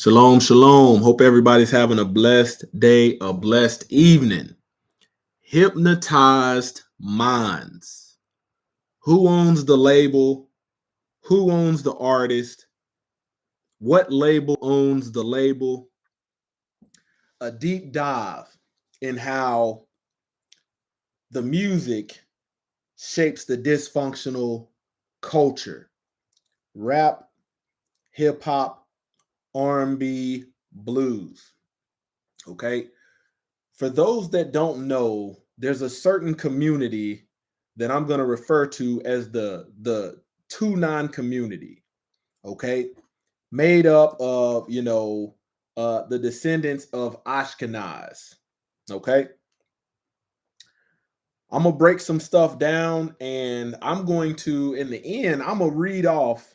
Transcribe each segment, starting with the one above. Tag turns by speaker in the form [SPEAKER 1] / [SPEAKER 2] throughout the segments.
[SPEAKER 1] Shalom, shalom. Hope everybody's having a blessed day, a blessed evening. Hypnotized minds. Who owns the label? Who owns the artist? What label owns the label? A deep dive in how the music shapes the dysfunctional culture. Rap, hip hop, R&B, blues. Okay? For those that don't know, there's a certain community that I'm going to refer to as the 2-9 community, okay? Made up of, the descendants of Ashkenaz, okay? I'm going to break some stuff down and I'm going to, in the end, I'm going to read off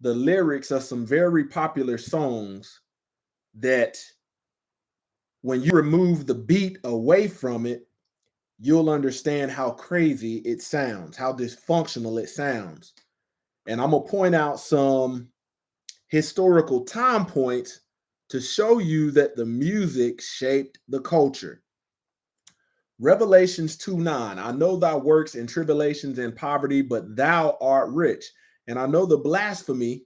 [SPEAKER 1] the lyrics of some very popular songs that when you remove the beat away from it, you'll understand how crazy it sounds, how dysfunctional it sounds. And I'm going to point out some historical time points to show you that the music shaped the culture. Revelations 2:9. I know thy works and tribulations and poverty, but thou art rich. And I know the blasphemy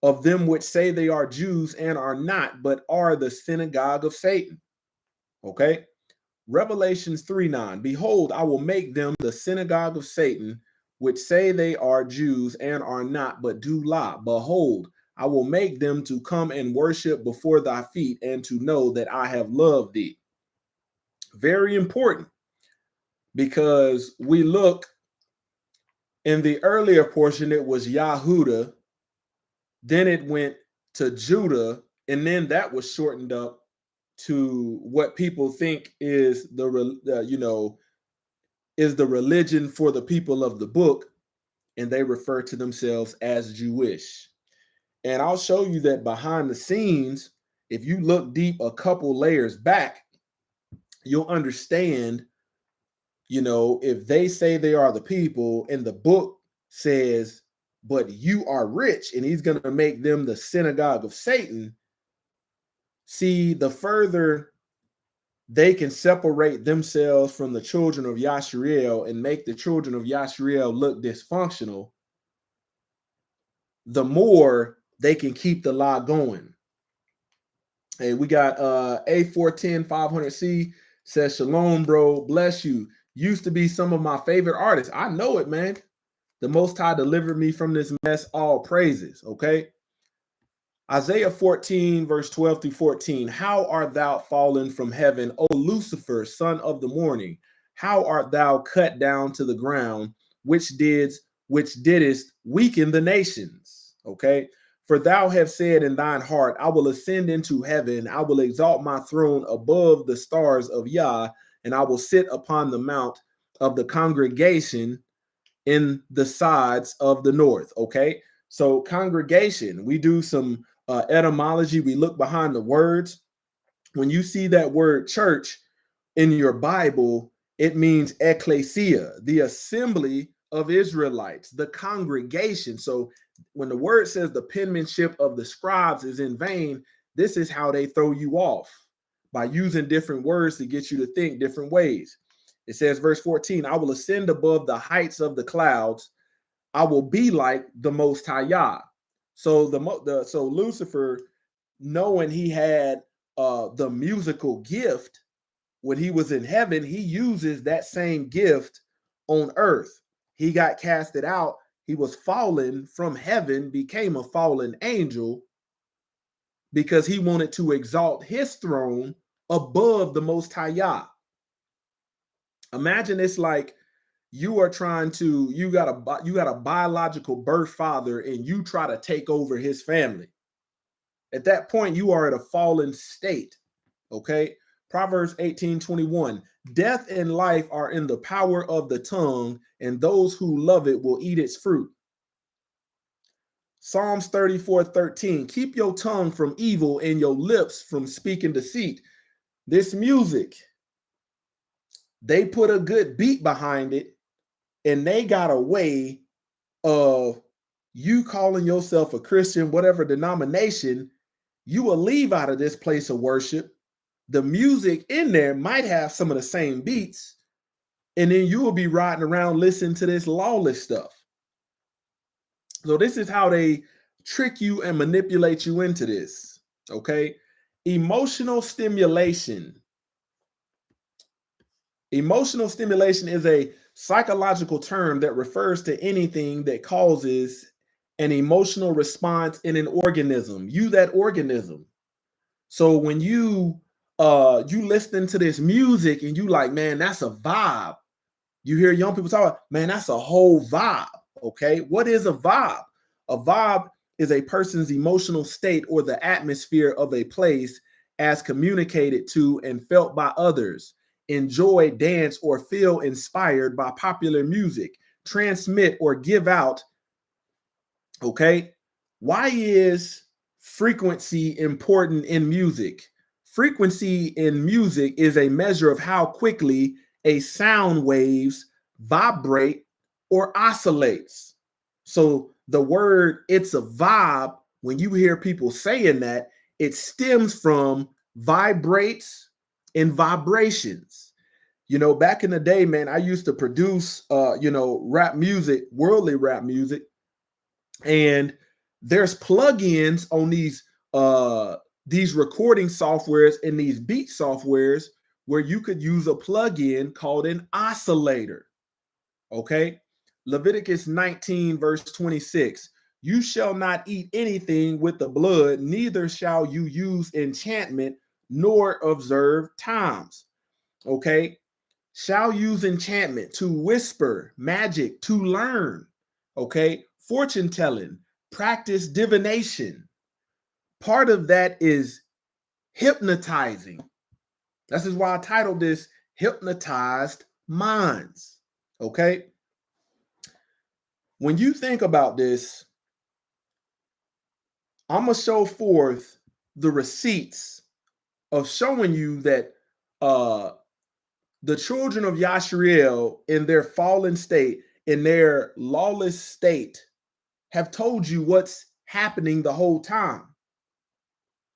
[SPEAKER 1] of them which say they are Jews and are not, but are the synagogue of Satan. Okay? Revelations 3:9. Behold, I will make them the synagogue of Satan, which say they are Jews and are not, but do lie. Behold, I will make them to come and worship before thy feet and to know that I have loved thee. Very important, because we look in the earlier portion, it was Yahuda, then it went to Judah, and then that was shortened up to what people think is is the religion for the people of the book, and they refer to themselves as Jewish. And I'll show you that behind the scenes, if you look deep a couple layers back, you'll understand, if they say they are the people and the book says, but you are rich, and he's going to make them the synagogue of Satan. See, the further they can separate themselves from the children of Yashriel and make the children of Yashriel look dysfunctional, the more they can keep the lie going. Hey, we got A410 500C says, Shalom, bro. Bless you. Used to be some of my favorite artists. I know it, man. The Most High delivered me from this mess. All praises. Okay. Isaiah 14, verse 12 through 14. How art thou fallen from heaven, O Lucifer, son of the morning? How art thou cut down to the ground, which didst weaken the nations? Okay. For thou have said in thine heart, I will ascend into heaven. I will exalt my throne above the stars of Yah, and I will sit upon the mount of the congregation in the sides of the north. Okay. So congregation, we do some etymology. We look behind the words. When you see that word church in your Bible, it means ecclesia, the assembly of Israelites, the congregation. So when the word says the penmanship of the scribes is in vain, this is how they throw you off, by using different words to get you to think different ways. It says, verse 14, I will ascend above the heights of the clouds. I will be like the Most High Yah. So so Lucifer, knowing he had the musical gift when he was in heaven, he uses that same gift on earth. He got casted out. He was fallen from heaven, became a fallen angel because he wanted to exalt his throne above the Most High Yah. Imagine it's like you are trying to, you got a biological birth father and you try to take over his family. At that point, you are at a fallen state. Okay. Proverbs 18:21. Death and life are in the power of the tongue, and those who love it will eat its fruit. Psalms 34:13. Keep your tongue from evil and your lips from speaking deceit. This music, they put a good beat behind it, and they got a way of you calling yourself a Christian, whatever denomination, You will leave out of this place of worship. The music in there might have some of the same beats, and then you will be riding around listening to this lawless stuff. So this is how they trick you and manipulate you into this. Okay. Emotional stimulation. Emotional stimulation is a psychological term that refers to anything that causes an emotional response in an organism. You, that organism. So when you listen to this music and you like, man, that's a vibe. You hear young people talk, man, that's a whole vibe. Okay. What is a vibe? A vibe is a person's emotional state or the atmosphere of a place as communicated to and felt by others. Enjoy, dance, or feel inspired by popular music. Transmit or give out. Okay. Why is frequency important in music? Frequency in music is a measure of how quickly a sound waves vibrate or oscillates. So the word it's a vibe, when you hear people saying that, it stems from vibrates and vibrations. You know, back in the day, man, I used to produce rap music, worldly rap music, and there's plugins on these recording softwares and these beat softwares where you could use a plugin called an oscillator. Okay. Leviticus 19, verse 26. You shall not eat anything with the blood, neither shall you use enchantment nor observe times. Okay. Shall use enchantment to whisper, magic, to learn. Okay. Fortune telling, practice divination. Part of that is hypnotizing. This is why I titled this Hypnotized Minds. Okay. When you think about this, I'm going to show forth the receipts of showing you that the children of Yashriel in their fallen state, in their lawless state, have told you what's happening the whole time.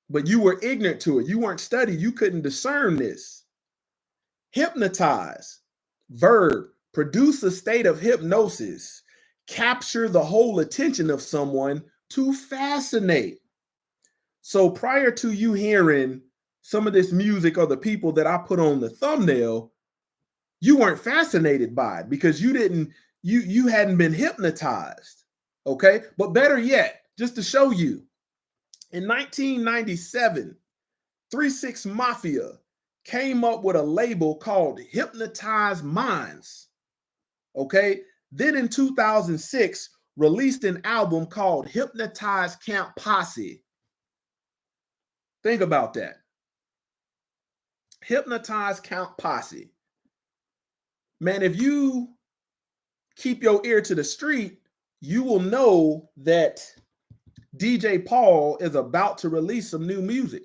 [SPEAKER 1] But you were ignorant to it. You weren't studied. You couldn't discern this. Hypnotize, verb, produce a state of hypnosis, capture the whole attention of someone to fascinate. So prior to you hearing some of this music or the people that I put on the thumbnail, you weren't fascinated by it because you hadn't been hypnotized. Okay. But better yet, just to show you, in 1997, 3-6 Mafia came up with a label called Hypnotized Minds. Okay. Then in 2006, released an album called Hypnotized Camp Posse. Think about that. Hypnotized Camp Posse. Man, if you keep your ear to the street, you will know that DJ Paul is about to release some new music.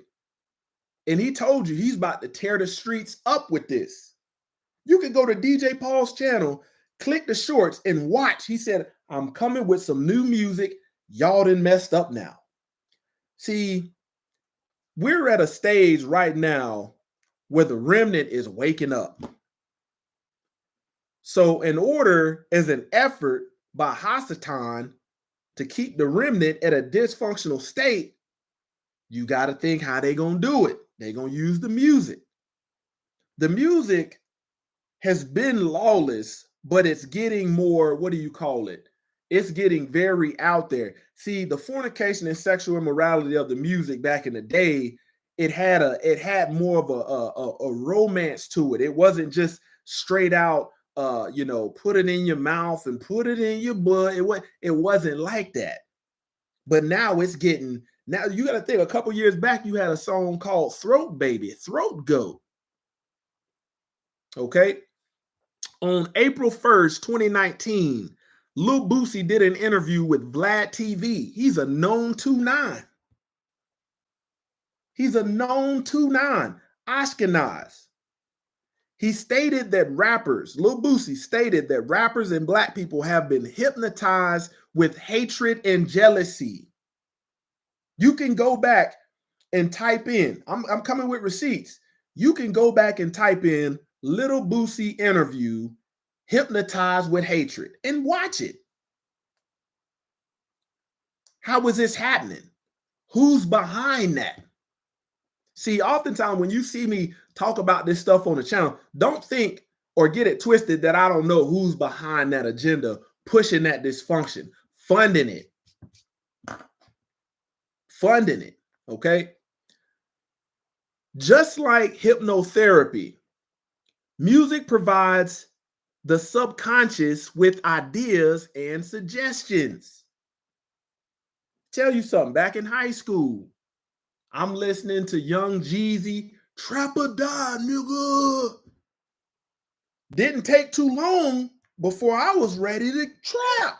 [SPEAKER 1] And he told you he's about to tear the streets up with this. You can go to DJ Paul's channel, click the shorts, and watch. He said, I'm coming with some new music. Y'all done messed up now. See, we're at a stage right now where the remnant is waking up. So in order, as an effort by Hasatan to keep the remnant at a dysfunctional state, you got to think how they going to do it. They're going to use the music. The music has been lawless, but it's getting more, what do you call it? It's getting very out there. See, the fornication and sexual immorality of the music back in the day, it had more of a romance to it. It wasn't just straight out put it in your mouth and put it in your butt. It wasn't like that. But now it's getting, now you got to think, a couple years back, you had a song called Throat Baby, Throat Goat. Okay. On April 1st, 2019, Lil Boosie did an interview with Vlad TV. He's a known 2-9. He's a known 2-9, Ashkenaz. He stated that Lil Boosie stated that rappers and black people have been hypnotized with hatred and jealousy. You can go back and type in, I'm coming with receipts. You can go back and type in Little Boosie interview, hypnotized with hatred, and watch it. How is this happening? Who's behind that? See, oftentimes when you see me talk about this stuff on the channel, don't think or get it twisted that I don't know who's behind that agenda, pushing that dysfunction, funding it. Okay? Just like hypnotherapy, music provides the subconscious with ideas and suggestions. Tell you something, back in high school, I'm listening to Young Jeezy, Trap or Die, nigga. Didn't take too long before I was ready to trap.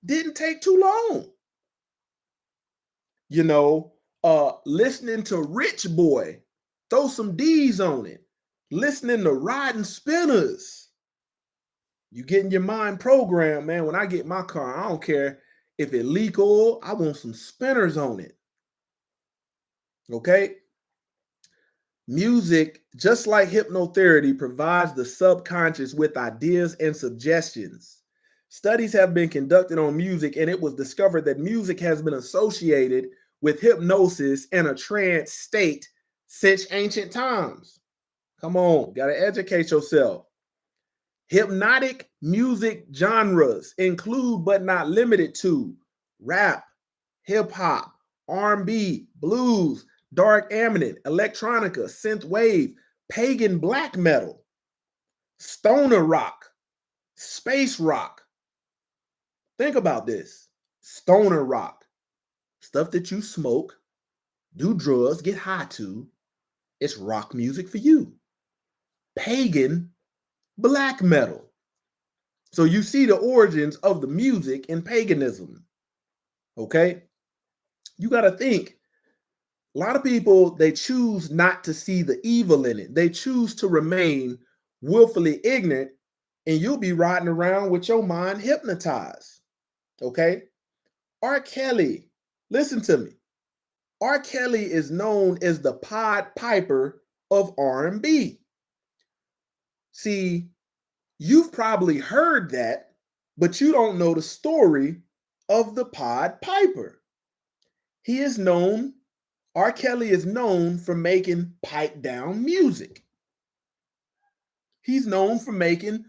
[SPEAKER 1] Didn't take too long. You know, listening to Rich Boy, throw some D's on it. Listening to Riding Spinners. You getting your mind programmed, man. When I get my car, I don't care if it leak oil, I want some spinners on it. Okay? Music, just like hypnotherapy, provides the subconscious with ideas and suggestions. Studies have been conducted on music, and it was discovered that music has been associated with hypnosis and a trance state since ancient times. Come on, got to educate yourself. Hypnotic music genres include, but not limited to, rap, hip hop, R&B, blues, dark ambient, electronica, synth wave, pagan black metal, stoner rock, space rock. Think about this. Stoner rock, stuff that you smoke, do drugs, get high to. It's rock music for you. Pagan black metal. So you see the origins of the music in paganism. Okay? You got to think. A lot of people, they choose not to see the evil in it. They choose to remain willfully ignorant, and you'll be riding around with your mind hypnotized. Okay? R. Kelly, listen to me. R. Kelly is known as the Pied Piper of R&B. See, you've probably heard that, but you don't know the story of the Pied Piper. He is known, R. Kelly is known for making pipe down music. He's known for making,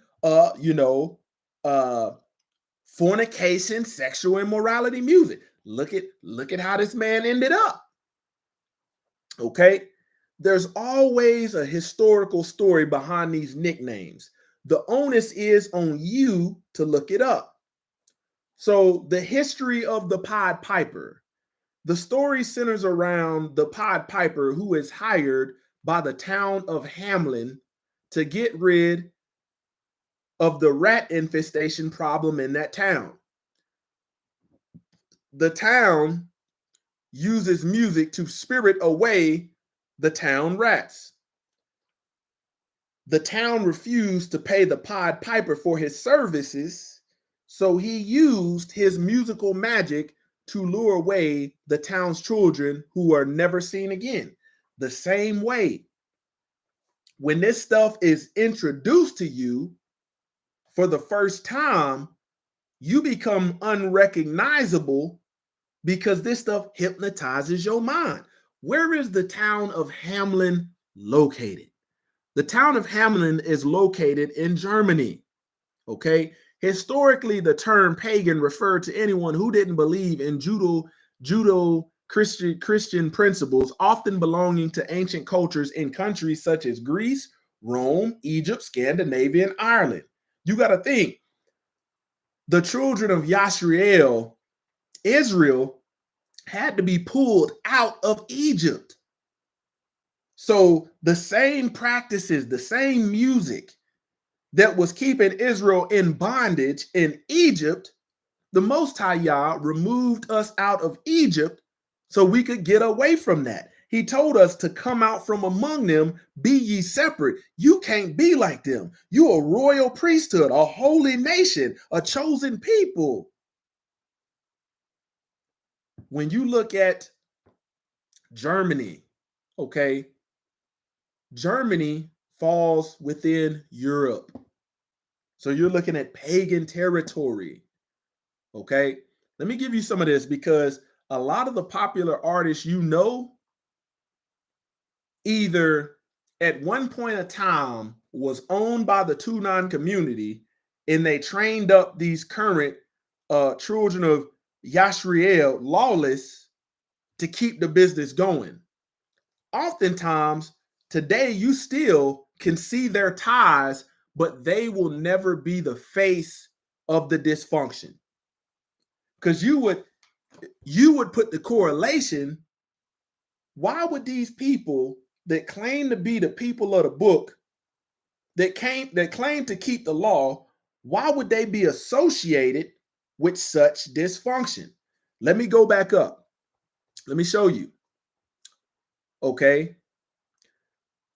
[SPEAKER 1] fornication, sexual immorality music. Look at how this man ended up. Okay? There's always a historical story behind these nicknames. The onus is on you to look it up. So the history of the Pied Piper. The story centers around the Pied Piper who is hired by the town of Hamlin to get rid of the rat infestation problem in that town. The town uses music to spirit away the town rats. The town refused to pay the Pied Piper for his services, so he used his musical magic to lure away the town's children who are never seen again. The same way, when this stuff is introduced to you for the first time, you become unrecognizable because this stuff hypnotizes your mind. Where is the town of Hamlin located? The town of Hamlin is located in Germany. Okay. Historically, the term pagan referred to anyone who didn't believe in Judeo Christian principles, often belonging to ancient cultures in countries such as Greece, Rome, Egypt, Scandinavia, and Ireland. You got to think, the children of Yasriel, Israel, had to be pulled out of Egypt. So the same practices, the same music that was keeping Israel in bondage in Egypt, the Most High Yah removed us out of Egypt so we could get away from that. He told us to come out from among them, be ye separate. You can't be like them. You a royal priesthood, a holy nation, a chosen people. When you look at Germany. Okay. Germany falls within Europe. So you're looking at pagan territory. Okay. Let me give you some of this because a lot of the popular artists either at one point of time was owned by the 2-9 community and they trained up these current children of Yashriel lawless to keep the business going. Oftentimes, today you still can see their ties, but they will never be the face of the dysfunction. Because you would put the correlation. Why would these people that claim to be the people of the book, that claim to keep the law, why would they be associated with such dysfunction? Let me go back up. Let me show you. Okay.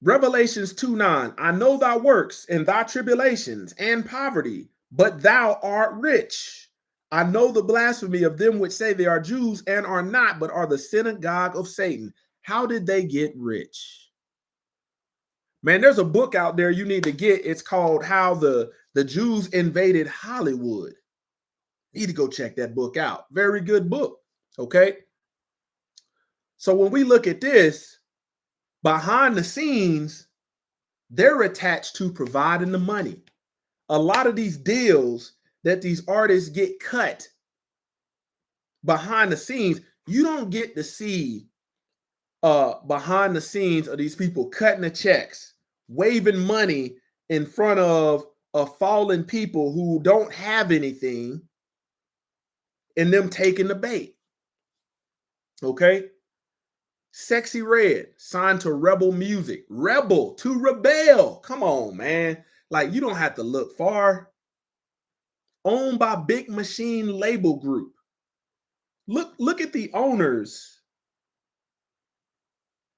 [SPEAKER 1] Revelations 2:9. I know thy works and thy tribulations and poverty, but thou art rich. I know the blasphemy of them which say they are Jews and are not, but are the synagogue of Satan. How did they get rich? Man, there's a book out there you need to get. It's called How the Jews Invaded Hollywood. You need to go check that book out. Very good book. Okay. So when we look at this, behind the scenes, they're attached to providing the money. A lot of these deals that these artists get cut behind the scenes, you don't get to see behind the scenes of these people cutting the checks, waving money in front of fallen people who don't have anything, and them taking the bait. Okay. Sexy Red signed to Rebel Music. Rebel to rebel. Come on, man. Like, you don't have to look far. Owned by Big Machine Label Group. Look at the owners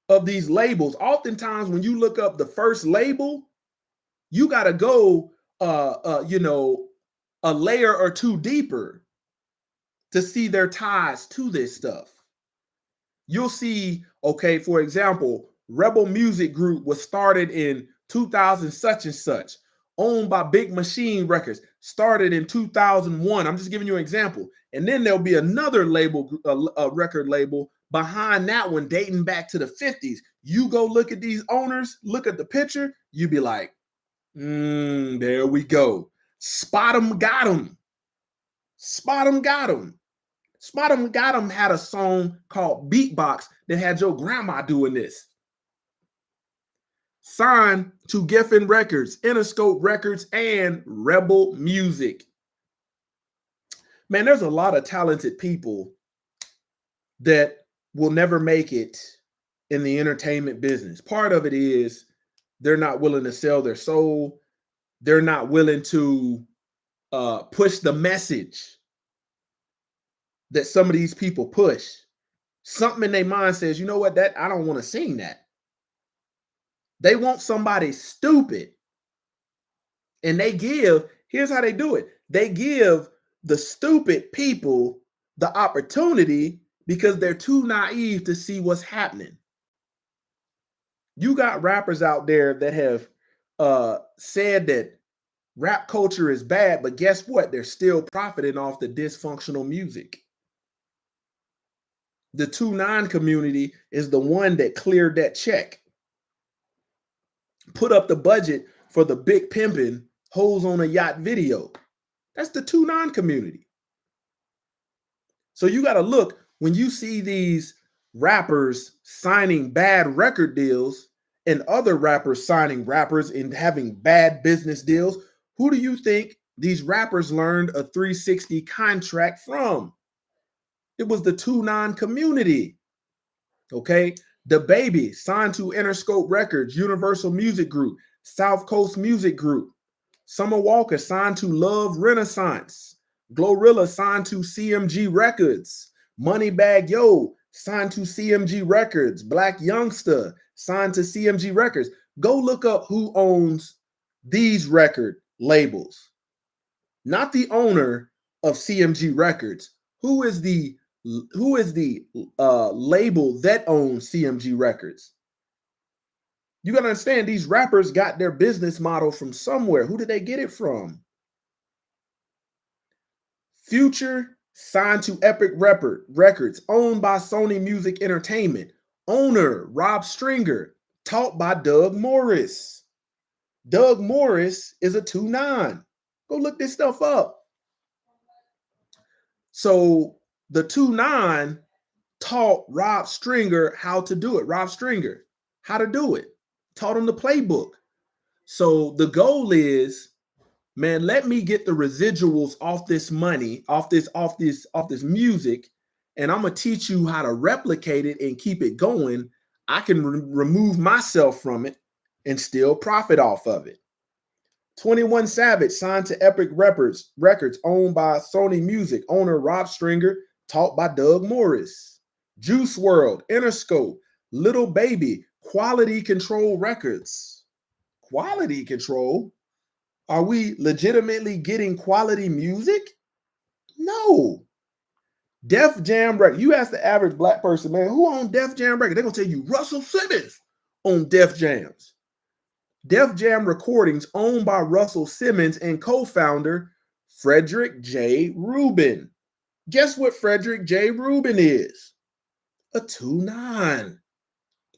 [SPEAKER 1] of these labels. Oftentimes, when you look up the first label, you got to go, a layer or two deeper to see their ties to this stuff. You'll see, okay, for example, Rebel Music Group was started in 2000 such and such, owned by Big Machine Records, started in 2001. I'm just giving you an example. And then there'll be another label, a record label behind that one dating back to the 50s. You go look at these owners, look at the picture, you be like, there we go. Spot 'em, got 'em. Spot 'em, got 'em. Spot 'em Got 'em had a song called Beatbox that had your grandma doing this. Signed to Geffen Records, Interscope Records, and Rebel Music. Man, there's a lot of talented people that will never make it in the entertainment business. Part of it is they're not willing to sell their soul. They're not willing to push the message that some of these people push. Something in their mind says, you know what, that I don't want to sing that. They want somebody stupid. And here's how they do it. They give the stupid people the opportunity because they're too naive to see what's happening. You got rappers out there that have said that rap culture is bad, but guess what? They're still profiting off the dysfunctional music. The 2-9 community is the one that cleared that check, put up the budget for the Big Pimpin' Hoes on a Yacht video. That's the 2-9 community. So you got to look, when you see these rappers signing bad record deals and other rappers signing rappers and having bad business deals, who do you think these rappers learned a 360 contract from? It was the 2-9 community. Okay. The Baby signed to Interscope Records, Universal Music Group, South Coast Music Group. Summer Walker signed to Love Renaissance. Glorilla signed to CMG Records. Moneybag Yo signed to CMG Records. Black Youngster signed to CMG Records. Go look up who owns these record labels. Not the owner of CMG Records. Who is the Who is the label that owns CMG Records? You got to understand, these rappers got their business model from somewhere. Who did they get it from? Future signed to Epic Records, owned by Sony Music Entertainment. Owner, Rob Stringer, taught by Doug Morris. Doug Morris is a 2-9. Go look this stuff up. So the 2-9 taught Rob Stringer how to do it. Rob Stringer, how to do it. Taught him the playbook. So the goal is, man, let me get the residuals off this money, off this music, and I'm gonna teach you how to replicate it and keep it going. I can remove myself from it and still profit off of it. 21 Savage signed to Epic Records, owned by Sony Music. Owner Rob Stringer, taught by Doug Morris. Juice WRLD, Interscope, Little Baby, Quality Control Records. Quality Control? Are we legitimately getting quality music? No. Def Jam Records. You ask the average black person, man, who owns Def Jam Records? They're going to tell you Russell Simmons on Def Jams. Def Jam Recordings, owned by Russell Simmons and co-founder Frederick J. Rubin. Guess what Frederick J. Rubin is? A 2-9.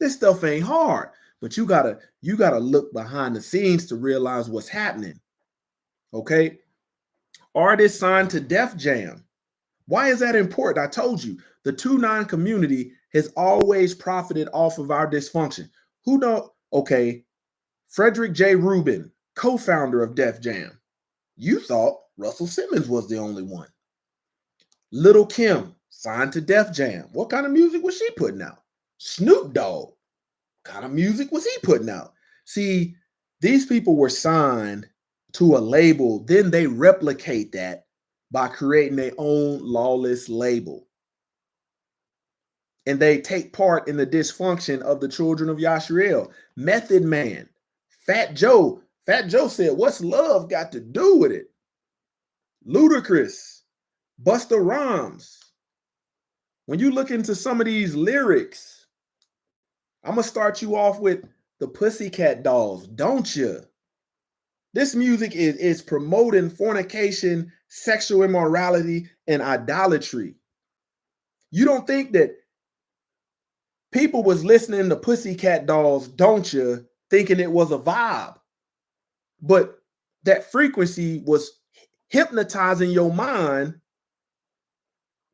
[SPEAKER 1] This stuff ain't hard, but you gotta look behind the scenes to realize what's happening. Okay. Artists signed to Def Jam. Why is that important? I told you, the 2-9 community has always profited off of our dysfunction. Who don't? Okay. Frederick J. Rubin, co-founder of Def Jam. You thought Russell Simmons was the only one. Lil' Kim signed to Def Jam. What kind of music was she putting out? Snoop Dogg. What kind of music was he putting out? See, these people were signed to a label, then they replicate that by creating their own lawless label. And they take part in the dysfunction of the children of Yashriel. Method Man, Fat Joe said, what's love got to do with it? Ludacris, Busta Rhymes. When you look into some of these lyrics, I'm going to start you off with the Pussycat Dolls, Don't Ya? This music is promoting fornication, sexual immorality, and idolatry. You don't think that people was listening to Pussycat Dolls, Don't Ya, thinking it was a vibe, but that frequency was hypnotizing your mind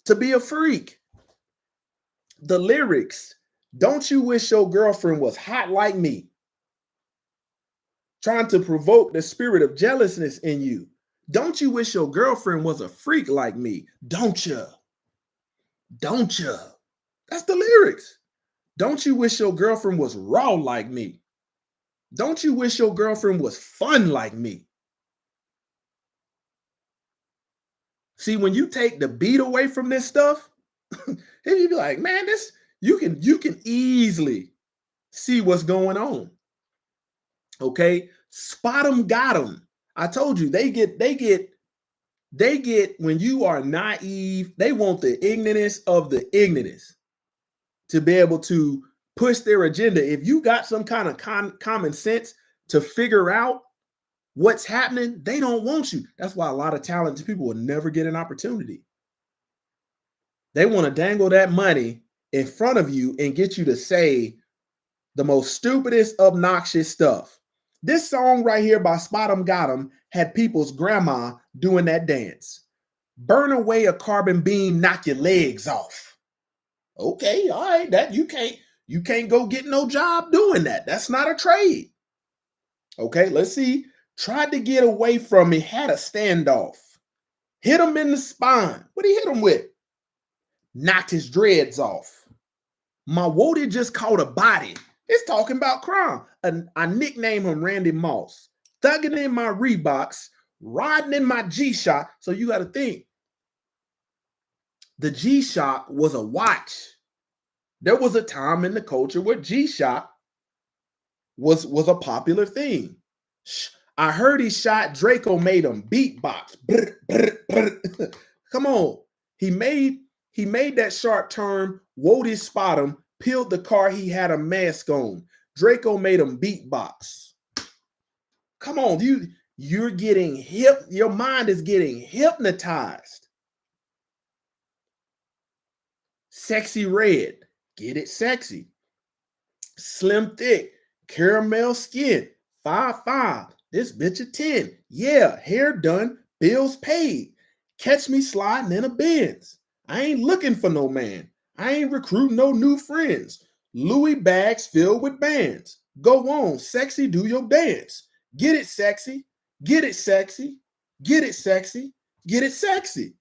[SPEAKER 1] to be a freak. The lyrics, don't you wish your girlfriend was hot like me? Trying to provoke the spirit of jealousness in you. Don't you wish your girlfriend was a freak like me? Don't ya? Don't ya? That's the lyrics. Don't you wish your girlfriend was raw like me? Don't you wish your girlfriend was fun like me? See, when you take the beat away from this stuff, you be like, man, this you can easily see what's going on. Okay, spot them, got them. I told you they get when you are naive, they want the ignorance of the ignorance to be able to push their agenda. If you got some kind of common sense to figure out what's happening, they don't want you. That's why a lot of talented people will never get an opportunity. They want to dangle that money in front of you and get you to say the most stupidest, obnoxious stuff. This song right here by Spot 'em Got 'em had people's grandma doing that dance. Burn away a carbon beam, knock your legs off. Okay, all right, that you can't go get no job doing that. That's not a trade. Okay, let's see. Tried to get away from me, had a standoff. Hit him in the spine. What did he hit him with? Knocked his dreads off. My Wody just caught a body. It's talking about crime. I nicknamed him Randy Moss. Thugging in my Reeboks, riding in my G-Shock. So you got to think, the G-Shock was a watch. There was a time in the culture where G-Shock was a popular thing. I heard he shot Draco, made him beatbox. Brr, brr, brr. Come on. He made He made that sharp turn, Wody spot him, peeled the car, he had a mask on. Draco made him beatbox. Come on, you're getting hip, your mind is getting hypnotized. Sexy red, get it sexy. Slim thick, caramel skin, 5'5". This bitch a 10. Yeah, hair done, bills paid. Catch me sliding in a Benz. I ain't looking for no man. I ain't recruiting no new friends. Louis bags filled with bands. Go on, sexy, do your dance. Get it sexy, get it sexy, get it sexy, get it sexy.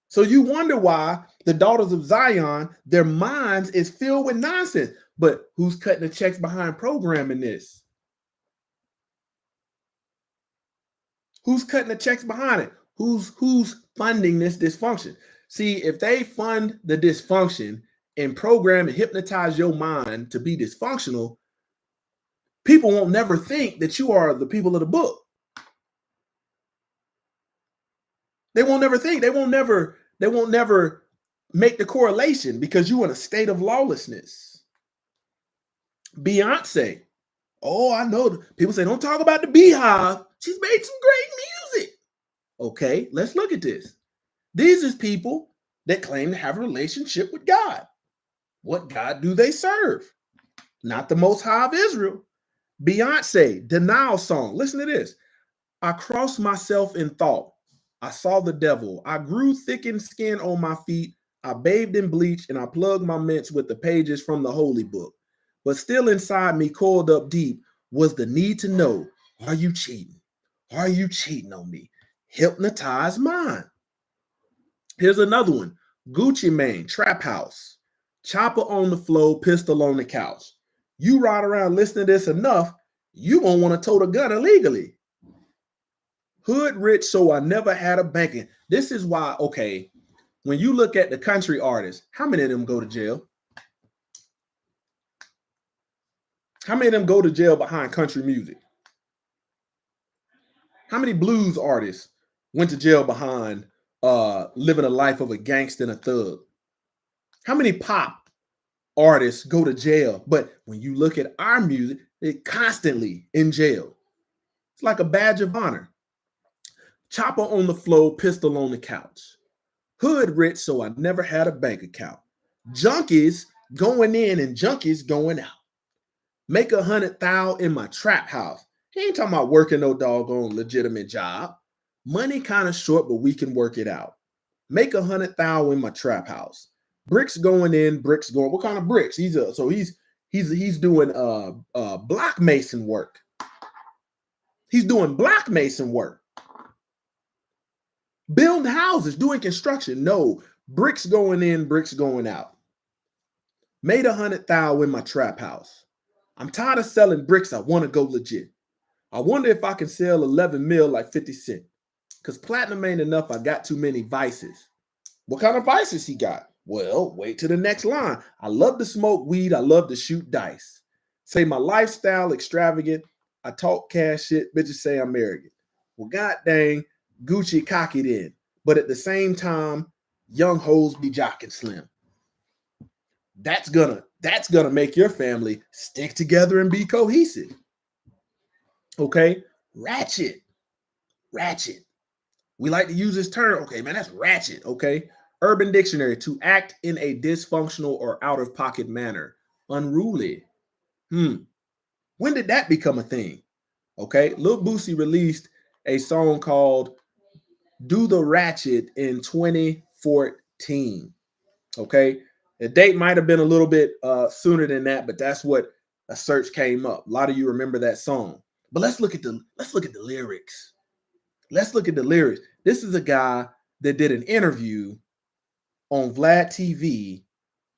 [SPEAKER 1] So you wonder why the daughters of Zion, their minds is filled with nonsense. But who's cutting the checks behind programming this? Who's cutting the checks behind it? Who's funding this dysfunction? See, if they fund the dysfunction and program and hypnotize your mind to be dysfunctional, people won't never think that you are the people of the book. They won't never think. They won't never make the correlation because you're in a state of lawlessness. Beyonce. Oh, I know. People say, don't talk about the Beehive. She's made some great music. Okay, let's look at this. These is people that claim to have a relationship with God. What God do they serve? Not the Most High of Israel. Beyonce, denial song. Listen to this. I crossed myself in thought. I saw the devil. I grew thickened skin on my feet. I bathed in bleach and I plugged my mints with the pages from the holy book. But still inside me, coiled up deep, was the need to know, are you cheating? Are you cheating on me? Hypnotized mind. Here's another one. Gucci Mane, Trap House. Chopper on the floor, pistol on the couch. You ride around listening to this enough, you gonna want to tote a gun illegally. Hood rich, so I never had a banking. This is why, okay, when you look at the country artists, how many of them go to jail? How many of them go to jail behind country music? How many blues artists went to jail behind living a life of a gangster and a thug? How many pop artists go to jail? But when you look at our music, they're constantly in jail. It's like a badge of honor. Chopper on the floor, pistol on the couch. Hood rich, so I never had a bank account. Junkies going in and junkies going out. Make 100,000 in my trap house. He ain't talking about working no doggone legitimate job. Money kind of short, but we can work it out. Make 100,000 in my trap house. Bricks going in, bricks going. What kind of bricks? He's doing block mason work. He's doing block mason work. Building houses, doing construction. No, bricks going in, bricks going out. Made 100,000 in my trap house. I'm tired of selling bricks. I want to go legit. I wonder if I can sell 11 mil like 50 Cent. Because platinum ain't enough. I got too many vices. What kind of vices he got? Well, wait till the next line. I love to smoke weed. I love to shoot dice. Say my lifestyle extravagant. I talk cash shit. Bitches say I'm arrogant. Well, god dang, Gucci cocky then. But at the same time, young hoes be jocking slim. That's gonna make your family stick together and be cohesive. Okay, ratchet. We like to use this term. Okay, man, that's ratchet. Okay, Urban Dictionary, to act in a dysfunctional or out of pocket manner, unruly. When did that become a thing? Okay, Lil Boosie released a song called "Do the Ratchet" in 2014. Okay, the date might have been a little bit sooner than that, but that's what a search came up. A lot of you remember that song. But let's look at the lyrics. Let's look at the lyrics. This is a guy that did an interview on Vlad TV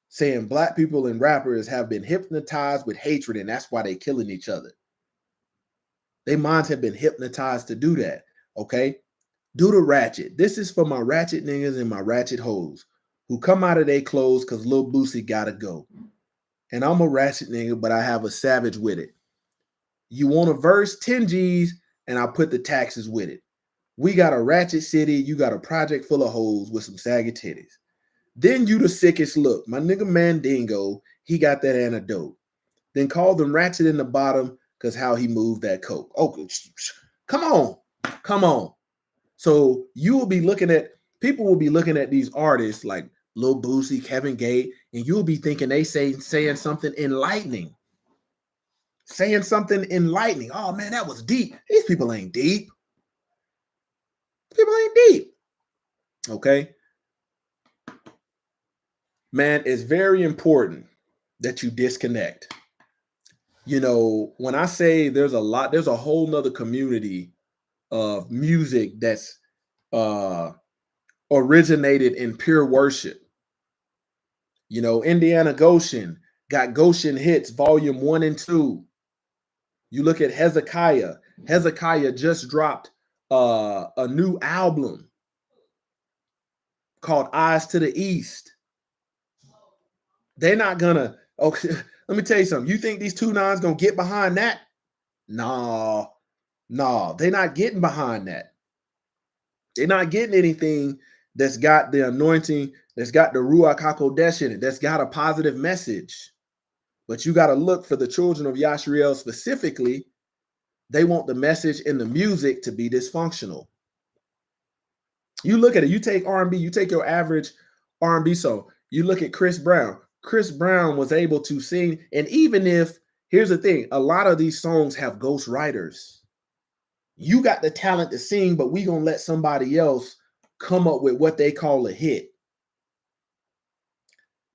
[SPEAKER 1] saying black people and rappers have been hypnotized with hatred, and that's why they're killing each other. Their minds have been hypnotized to do that. Okay, do the ratchet. This is for my ratchet niggas and my ratchet hoes who come out of their clothes because Lil Boosie gotta go. And I'm a ratchet nigga, but I have a savage with it. You want a verse, 10 G's, and I put the taxes with it. We got a ratchet city. You got a project full of hoes with some saggy titties. Then you the sickest look. My nigga Mandingo, he got that antidote. Then call them ratchet in the bottom because how he moved that coke. Oh, come on. Come on. So you will be looking at, people will be looking at these artists like Lil Boosie, Kevin Gates, and you'll be thinking they saying something enlightening. Saying something enlightening. Oh man, that was deep. These people ain't deep. People ain't deep. Okay. Man, it's very important that you disconnect. You know, when I say there's a whole nother community of music that's originated in pure worship. You know, Indiana Goshen got Goshen Hits Volume 1 and 2. You look at Hezekiah. Hezekiah just dropped a new album called Eyes to the East. They're not gonna, okay, let me tell you something. You think these 2 9s gonna get behind that? No, they're not getting behind that. They're not getting anything that's got the anointing, that's got the Ruach HaKodesh in it, that's got a positive message. But you got to look for the children of Yashriel specifically. They want the message and the music to be dysfunctional. You look at it, you take R&B, you take your average R&B song, you look at Chris Brown. Chris Brown was able to sing, and even if, here's the thing, a lot of these songs have ghost writers. You got the talent to sing, but we gonna let somebody else come up with what they call a hit.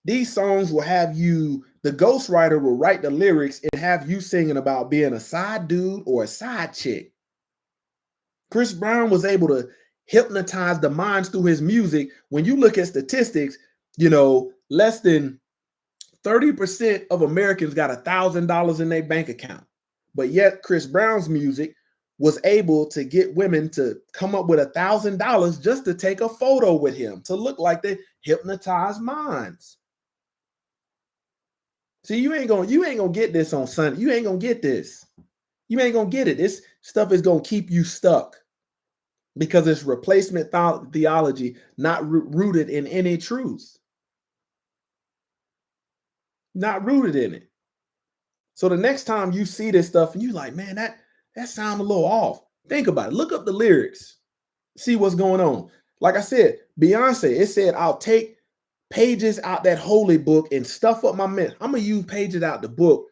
[SPEAKER 1] These songs will have you, the ghostwriter will write the lyrics and have you singing about being a side dude or a side chick. Chris Brown was able to hypnotize the minds through his music. When you look at statistics, you know, less than 30% of Americans got $1,000 in their bank account. But yet Chris Brown's music was able to get women to come up with $1,000 just to take a photo with him, to look like they hypnotize minds. See, you ain't gonna get this on Sunday. You ain't gonna get this. You ain't gonna get it. This stuff is gonna keep you stuck because it's replacement theology, not rooted in any truth. Not rooted in it. So the next time you see this stuff and you like, man, that sounds a little off. Think about it. Look up the lyrics. See what's going on. Like I said, Beyonce, it said, I'll take pages out that holy book and stuff up my mess. I'm gonna use pages out the book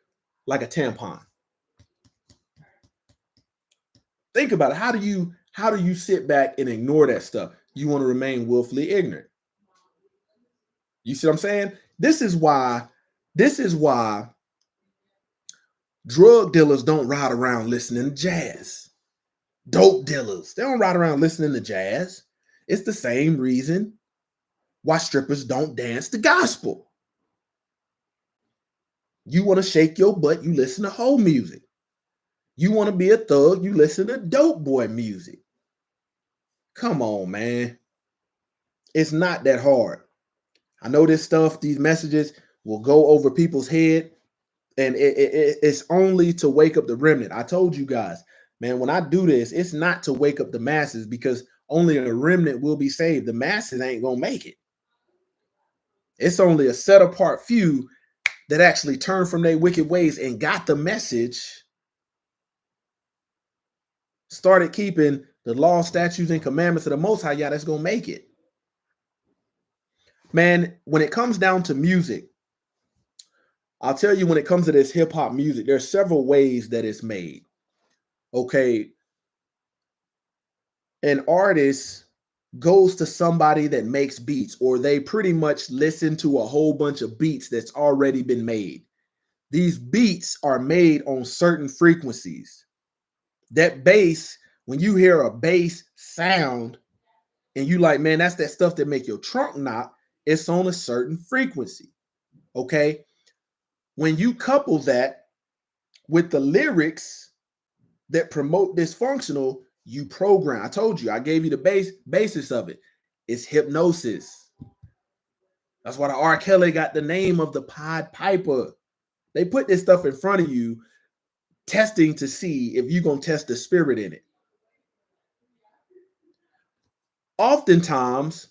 [SPEAKER 1] like a tampon. Think about it. How do you sit back and ignore that stuff? You want to remain willfully ignorant. You see what I'm saying? This is why drug dealers don't ride around listening to jazz. Dope dealers, they don't ride around listening to jazz. It's the same reason why strippers don't dance the gospel. You want to shake your butt, you listen to whole music. You want to be a thug, you listen to dope boy music. Come on, man. It's not that hard. I know this stuff, these messages will go over people's head, and it's only to wake up the remnant. I told you guys, man, when I do this, it's not to wake up the masses because only a remnant will be saved. The masses ain't going to make it. It's only a set apart few that actually turned from their wicked ways and got the message, started keeping the law, statutes, and commandments of the Most High, yeah, that's going to make it. Man, when it comes down to music, I'll tell you, when it comes to this hip hop music, there's several ways that it's made. Okay. An artist goes to somebody that makes beats, or they pretty much listen to a whole bunch of beats that's already been made. These beats are made on certain frequencies. That bass, when you hear a bass sound and you like, man, that's that stuff that make your trunk knock, it's on a certain frequency. Okay. When you couple that with the lyrics that promote dysfunctional, you program. I told you, I gave you the basis of it. It's hypnosis. That's why the R. Kelly got the name of the Pied Piper. They put this stuff in front of you, testing to see if you're going to test the spirit in it. Oftentimes,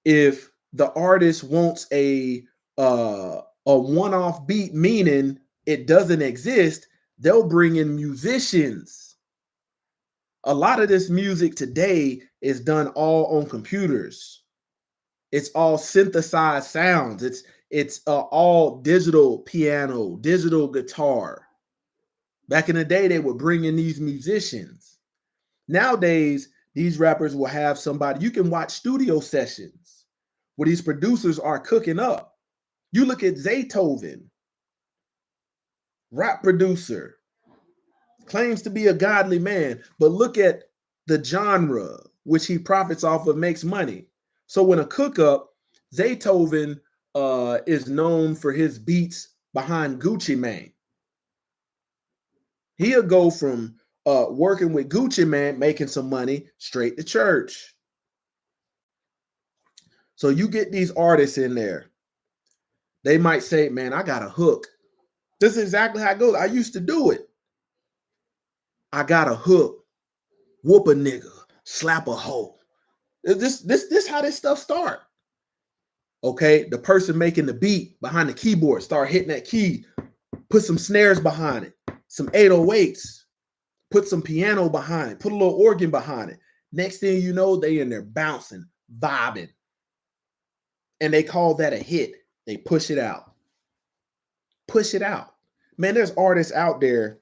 [SPEAKER 1] if the artist wants a one-off beat, meaning it doesn't exist, they'll bring in musicians. A lot of this music today is done all on computers. It's all synthesized sounds. It's all digital piano, digital guitar. Back in the day, they would bring in these musicians. Nowadays, these rappers will have somebody. You can watch studio sessions where these producers are cooking up. You look at Zaytoven, rap producer, claims to be a godly man, but look at the genre which he profits off of, makes money. So when a cook up, Zaytoven is known for his beats behind Gucci Mane. He'll go from working with Gucci Mane, making some money, straight to church. So you get these artists in there. They might say, man, I got a hook. This is exactly how it goes. I used to do it. I got a hook. Whoop a nigga. Slap a hoe. This how this stuff start. Okay, the person making the beat behind the keyboard start hitting that key, put some snares behind it, some 808s, put some piano behind it, put a little organ behind it. Next thing you know, they in there bouncing, vibing. And they call that a hit. They push it out. Push it out. Man, there's artists out there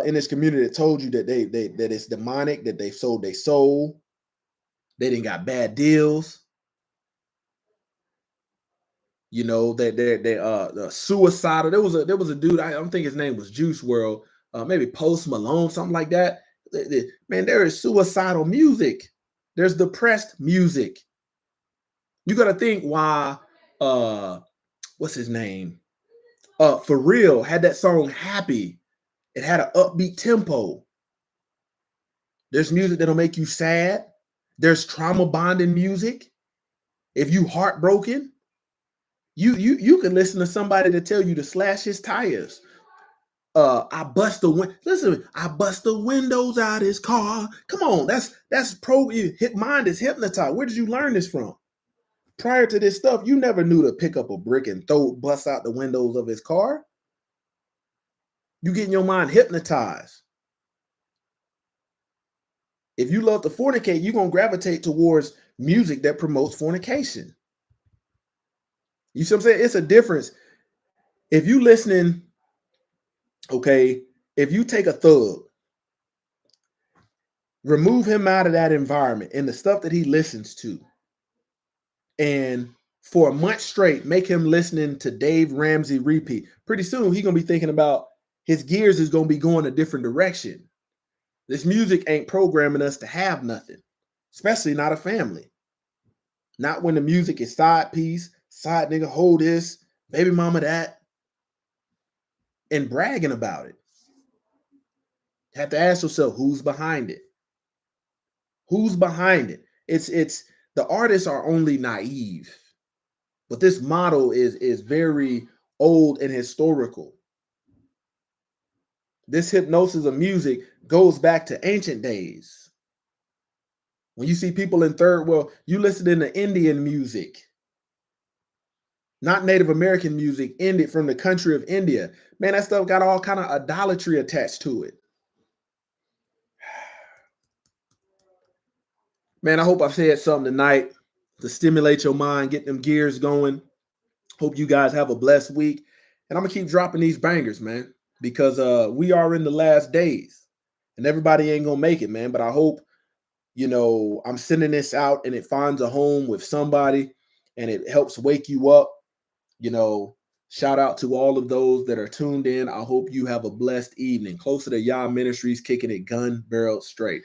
[SPEAKER 1] in this community that told you that that it's demonic, that they sold their soul, they didn't got bad deals. You know, they suicidal. There was a dude, I don't think his name was Juice World, maybe Post Malone, something like that. Man, there is suicidal music. There's depressed music. You got to think why what's his name? For Real had that song Happy. It had an upbeat tempo. There's music that'll make you sad. There's trauma bonding music. If you heartbroken, you can listen to somebody to tell you to slash his tires. I bust the windows out his car. Come on, that's mind is hypnotized. Where did you learn this from? Prior to this stuff, you never knew to pick up a brick and bust out the windows of his car. You getting your mind hypnotized. If you love to fornicate, you're gonna gravitate towards music that promotes fornication. You see what I'm saying? It's a difference. If you listening, okay, if you take a thug, remove him out of that environment and the stuff that he listens to, and for a month straight, make him listening to Dave Ramsey repeat. Pretty soon, he's gonna be thinking about his gears is gonna be going a different direction. This music ain't programming us to have nothing, especially not a family. Not when the music is side piece, side nigga, hold this, baby mama that, and bragging about it. You have to ask yourself, who's behind it? Who's behind it? It's the artists are only naive, but this model is very old and historical. This hypnosis of music goes back to ancient days. When you see people in third world, you listen to Indian music, not Native American music, from the country of India. Man, that stuff got all kind of idolatry attached to it. Man, I hope I've said something tonight to stimulate your mind, get them gears going. Hope you guys have a blessed week. And I'm going to keep dropping these bangers, man, because we are in the last days and everybody ain't going to make it, man. But I hope, I'm sending this out and it finds a home with somebody and it helps wake you up. Shout out to all of those that are tuned in. I hope you have a blessed evening. Closer to Yah Ministries, kicking it gun barrel straight.